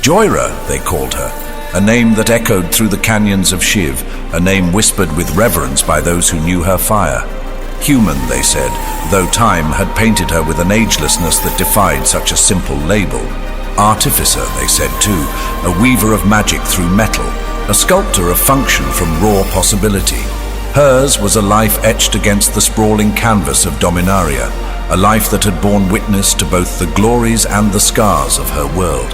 Jhoira, they called her, a name that echoed through the canyons of Shiv, a name whispered with reverence by those who knew her fire. Human, they said, though time had painted her with an agelessness that defied such a simple label. Artificer, they said too, a weaver of magic through metal, a sculptor of function from raw possibility. Hers was a life etched against the sprawling canvas of Dominaria, a life that had borne witness to both the glories and the scars of her world.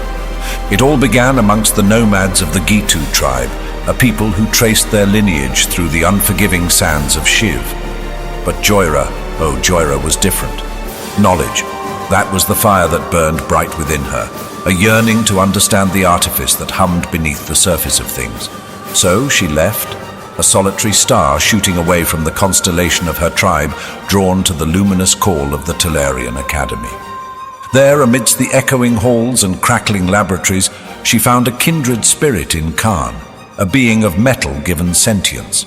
It all began amongst the nomads of the Gitu tribe, a people who traced their lineage through the unforgiving sands of Shiv. But Jhoira, oh Jhoira was different. Knowledge, that was the fire that burned bright within her, a yearning to understand the artifice that hummed beneath the surface of things. So she left, a solitary star shooting away from the constellation of her tribe, drawn to the luminous call of the Tellurian Academy. There, amidst the echoing halls and crackling laboratories, she found a kindred spirit in Khan, a being of metal given sentience.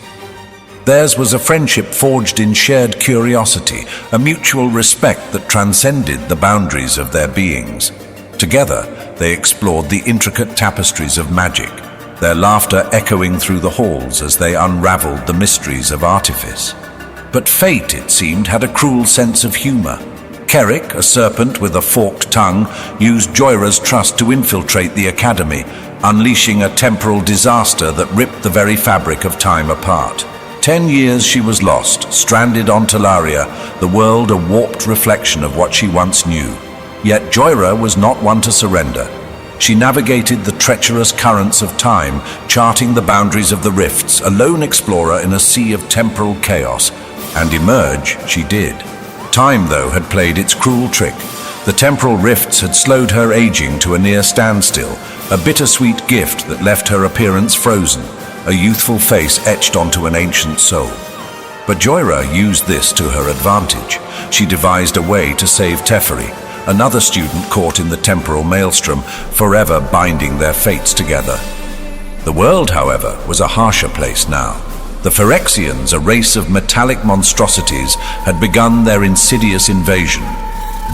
Theirs was a friendship forged in shared curiosity, a mutual respect that transcended the boundaries of their beings. Together, they explored the intricate tapestries of magic, their laughter echoing through the halls as they unraveled the mysteries of artifice. But fate, it seemed, had a cruel sense of humor. Kerik, a serpent with a forked tongue, used Jhoira's trust to infiltrate the academy, unleashing a temporal disaster that ripped the very fabric of time apart. 10 years she was lost, stranded on Tellurian, the world a warped reflection of what she once knew. Yet Jhoira was not one to surrender. She navigated the treacherous currents of time, charting the boundaries of the rifts, a lone explorer in a sea of temporal chaos. And emerge she did. Time, though, had played its cruel trick. The temporal rifts had slowed her aging to a near standstill, a bittersweet gift that left her appearance frozen, a youthful face etched onto an ancient soul. But Jhoira used this to her advantage. She devised a way to save Teferi, another student caught in the temporal maelstrom, forever binding their fates together. The world, however, was a harsher place now. The Phyrexians, a race of metallic monstrosities, had begun their insidious invasion.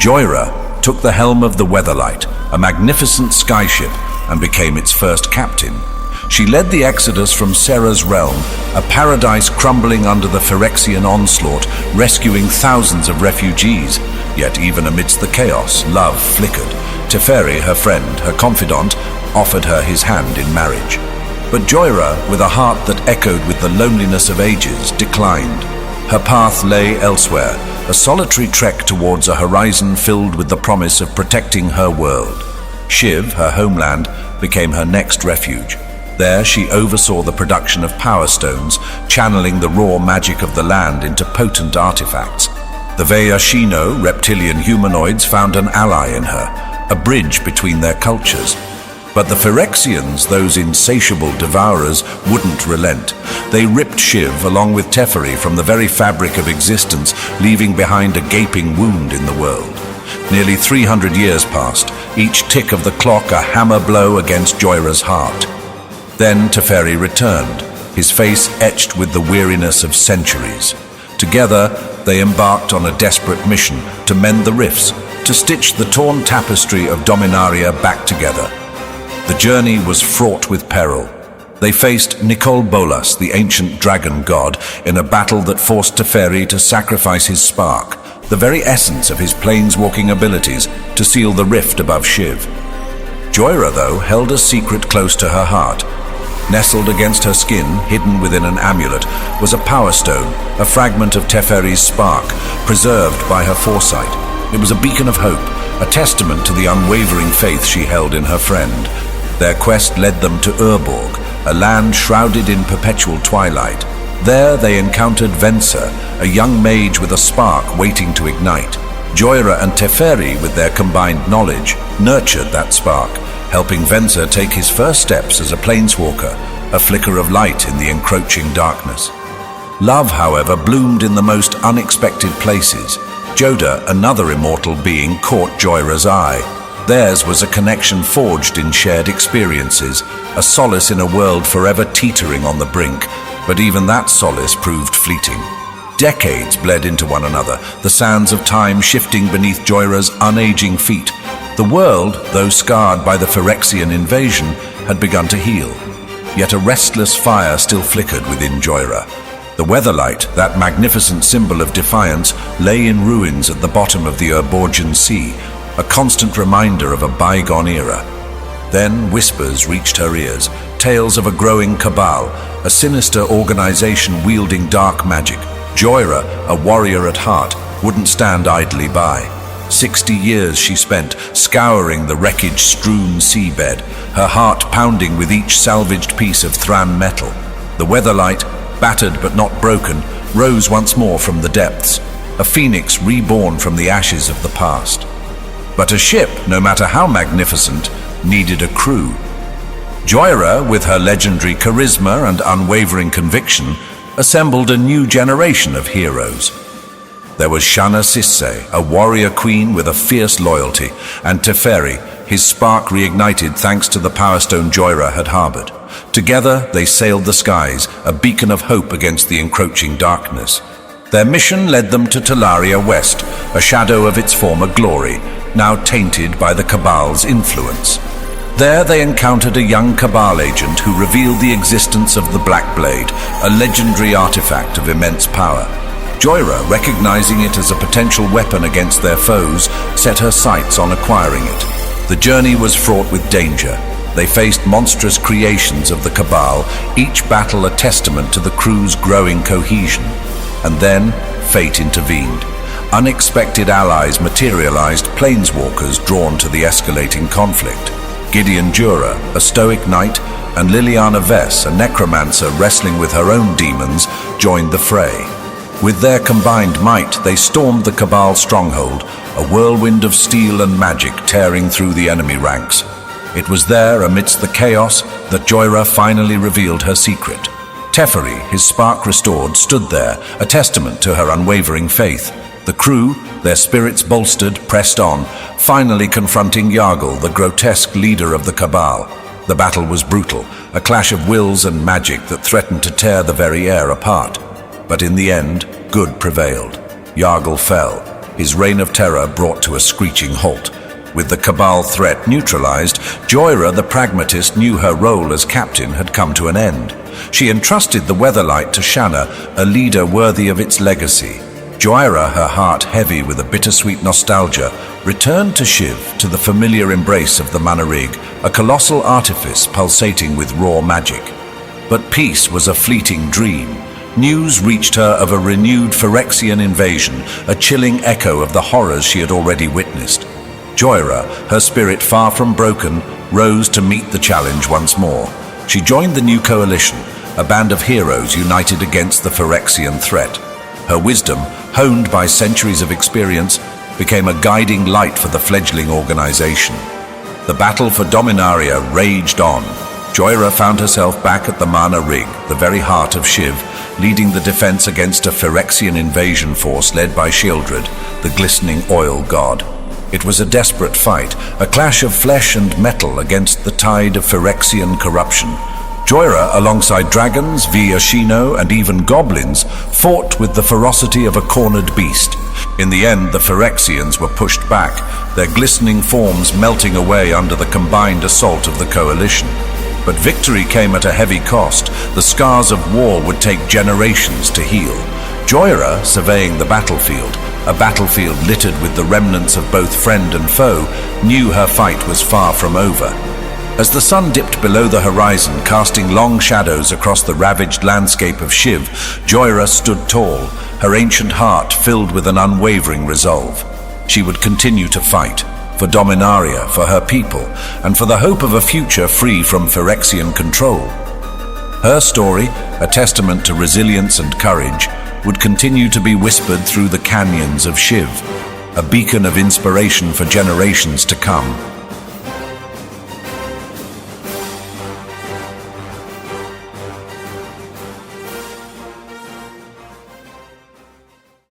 Jhoira took the helm of the Weatherlight, a magnificent skyship, and became its first captain. She led the exodus from Serra's realm, a paradise crumbling under the Phyrexian onslaught, rescuing thousands of refugees. Yet even amidst the chaos, love flickered. Teferi, her friend, her confidant, offered her his hand in marriage. But Jhoira, with a heart that echoed with the loneliness of ages, declined. Her path lay elsewhere, a solitary trek towards a horizon filled with the promise of protecting her world. Shiv, her homeland, became her next refuge. There she oversaw the production of power stones, channeling the raw magic of the land into potent artifacts. The Veyashino, reptilian humanoids, found an ally in her, a bridge between their cultures. But the Phyrexians, those insatiable devourers, wouldn't relent. They ripped Shiv along with Teferi from the very fabric of existence, leaving behind a gaping wound in the world. Nearly 300 years passed, each tick of the clock a hammer blow against Jhoira's heart. Then Teferi returned, his face etched with the weariness of centuries. Together, they embarked on a desperate mission to mend the rifts, to stitch the torn tapestry of Dominaria back together. The journey was fraught with peril. They faced Nicol Bolas, the ancient dragon god, in a battle that forced Teferi to sacrifice his spark, the very essence of his planeswalking abilities, to seal the rift above Shiv. Jhoira, though, held a secret close to her heart. Nestled against her skin, hidden within an amulet, was a power stone, a fragment of Teferi's spark, preserved by her foresight. It was a beacon of hope, a testament to the unwavering faith she held in her friend. Their quest led them to Urborg, a land shrouded in perpetual twilight. There they encountered Venser, a young mage with a spark waiting to ignite. Jhoira and Teferi, with their combined knowledge, nurtured that spark, helping Venser take his first steps as a planeswalker, a flicker of light in the encroaching darkness. Love, however, bloomed in the most unexpected places. Joda, another immortal being, caught Jhoira's eye. Theirs was a connection forged in shared experiences, a solace in a world forever teetering on the brink, but even that solace proved fleeting. Decades bled into one another, the sands of time shifting beneath Jhoira's unaging feet. The world, though scarred by the Phyrexian invasion, had begun to heal. Yet a restless fire still flickered within Jhoira. The Weatherlight, that magnificent symbol of defiance, lay in ruins at the bottom of the Urborgian Sea, a constant reminder of a bygone era. Then whispers reached her ears, tales of a growing cabal, a sinister organization wielding dark magic. Jhoira, a warrior at heart, wouldn't stand idly by. 60 years she spent scouring the wreckage-strewn seabed, her heart pounding with each salvaged piece of Thran metal. The Weatherlight, battered but not broken, rose once more from the depths, a phoenix reborn from the ashes of the past. But a ship, no matter how magnificent, needed a crew. Jhoira, with her legendary charisma and unwavering conviction, assembled a new generation of heroes. There was Shanna Sisse, a warrior queen with a fierce loyalty, and Teferi, his spark reignited thanks to the power stone Jhoira had harbored. Together they sailed the skies, a beacon of hope against the encroaching darkness. Their mission led them to Talaria West, a shadow of its former glory, now tainted by the Cabal's influence. There they encountered a young Cabal agent who revealed the existence of the Black Blade, a legendary artifact of immense power. Jhoira, recognizing it as a potential weapon against their foes, set her sights on acquiring it. The journey was fraught with danger. They faced monstrous creations of the Cabal, each battle a testament to the crew's growing cohesion. And then, fate intervened. Unexpected allies materialized, planeswalkers drawn to the escalating conflict. Gideon Jhoira, a stoic knight, and Liliana Vess, a necromancer wrestling with her own demons, joined the fray. With their combined might, they stormed the Cabal stronghold, a whirlwind of steel and magic tearing through the enemy ranks. It was there, amidst the chaos, that Jhoira finally revealed her secret. Teferi, his spark restored, stood there, a testament to her unwavering faith. The crew, their spirits bolstered, pressed on, finally confronting Yargul, the grotesque leader of the Cabal. The battle was brutal, a clash of wills and magic that threatened to tear the very air apart. But in the end, good prevailed. Yargul fell, his reign of terror brought to a screeching halt. With the Cabal threat neutralized, Jhoira the pragmatist knew her role as captain had come to an end. She entrusted the Weatherlight to Shanna, a leader worthy of its legacy. Jhoira, her heart heavy with a bittersweet nostalgia, returned to Shiv, to the familiar embrace of the Manarig, a colossal artifice pulsating with raw magic. But peace was a fleeting dream. News reached her of a renewed Phyrexian invasion, a chilling echo of the horrors she had already witnessed. Jhoira, her spirit far from broken, rose to meet the challenge once more. She joined the new coalition, a band of heroes united against the Phyrexian threat. Her wisdom, honed by centuries of experience, became a guiding light for the fledgling organization. The battle for Dominaria raged on. Jhoira found herself back at the Mana Rig, the very heart of Shiv, leading the defense against a Phyrexian invasion force led by Sheoldred, the glistening oil god. It was a desperate fight, a clash of flesh and metal against the tide of Phyrexian corruption. Jhoira, alongside dragons, Viashino, and even goblins, fought with the ferocity of a cornered beast. In the end, the Phyrexians were pushed back, their glistening forms melting away under the combined assault of the coalition. But victory came at a heavy cost. The scars of war would take generations to heal. Jhoira, surveying the battlefield, a battlefield littered with the remnants of both friend and foe, knew her fight was far from over. As the sun dipped below the horizon, casting long shadows across the ravaged landscape of Shiv, Jhoira stood tall, her ancient heart filled with an unwavering resolve. She would continue to fight, for Dominaria, for her people, and for the hope of a future free from Phyrexian control. Her story, a testament to resilience and courage, would continue to be whispered through the canyons of Shiv, a beacon of inspiration for generations to come.